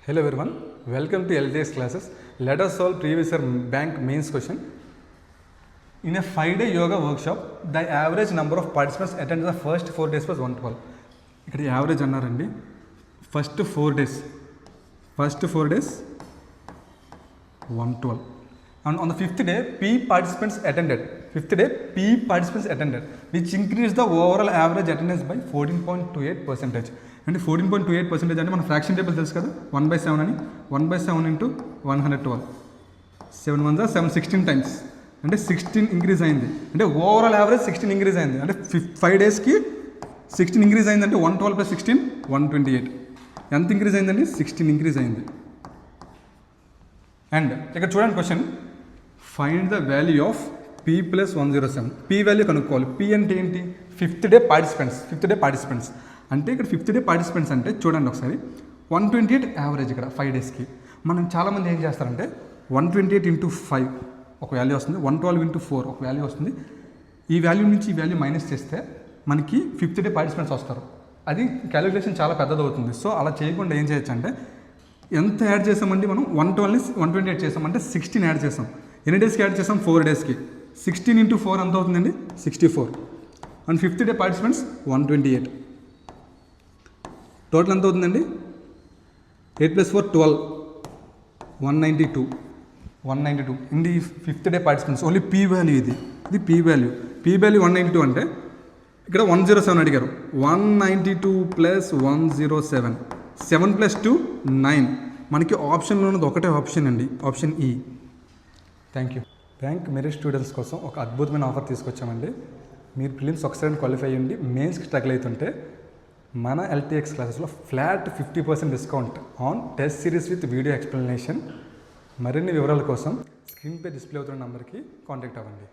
Hello everyone, welcome to LJS classes. Let us solve previous year bank mains question. In a 5-day yoga workshop, the average number of participants attended the first 4 days was 112. ఇక్కడ average అన్నారండి. First 4 days 112. And on the 5th day, P participants attended, which increased the overall average attendance by 14.28%. అంటే 14.28% అంటే మన fraction table తెలుసు కదా, 1/7 అని. 1/7 into 112, 7 1 716 times, అంటే 16 increase అయింది. అంటే ఓవరాల్ యావరేజ్ 16 ఇంక్రీజ్ అయింది. అంటే 5 daysకి 16 ఇంక్రీజ్ అయింది. అంటే 112 + 16 128. ఎంత ఇంక్రీజ్ అయిందండి? 16 ఇంక్రీజ్ అయింది. అండ్ ఇక్కడ చూడండి question, find the value of P + 107. P value కనుక్కోవాలి. P అంటే ఏంటి? 5th day participants. అంటే ఇక్కడ 5th day పార్టిసిపెంట్స్ అంటే చూడండి ఒకసారి, 128 యావరేజ్ ఇక్కడ 5 daysకి. మనం చాలామంది ఏం చేస్తారంటే 128 × 5 ఒక వాల్యూ వస్తుంది, 112 × 4 ఒక వాల్యూ వస్తుంది. ఈ వాల్యూ నుంచి ఈ వాల్యూ మైనస్ చేస్తే మనకి 5th day పార్టిసిపెంట్స్ వస్తారు. అది క్యాలిక్యులేషన్ చాలా పెద్దది అవుతుంది. సో అలా చేయకుండా ఏం చేయొచ్చు అంటే, ఎంత యాడ్ చేసామండి మనం? 112ని 128 చేసామంటే 16 యాడ్ చేసాం. ఎన్ని డేస్కి యాడ్ చేసాం? 4 daysకి. 16 × 4 ఎంత అవుతుందండి? 64. And 5th day participants 128. Total ఎంత అవుతుందండి? 8 + 4 12, 192. In the 5th day participants only P value ఇది P వాల్యూ 192. అంటే ఇక్కడ 107 అడిగారు. 192 + 107, 7 + 2 9. మనకి ఆప్షన్లో ఉన్నది ఒకటే ఆప్షన్ అండి, option E. Thank you. Bank merit students కోసం ఒక అద్భుతమైన ఆఫర్ తీసుకొచ్చామండి. మీరు ప్రిలిమ్స్ ఒకసారి క్వాలిఫై అయ్యండి, మెయిన్స్కి స్ట్రగుల్ అవుతుంటే మన LTX క్లాసెస్లో flat 50% discount on test series with video explanation. మరిన్ని వివరాల కోసం స్క్రీన్పై డిస్ప్లే అవుతున్న నంబర్కి కాంటాక్ట్ అవ్వండి.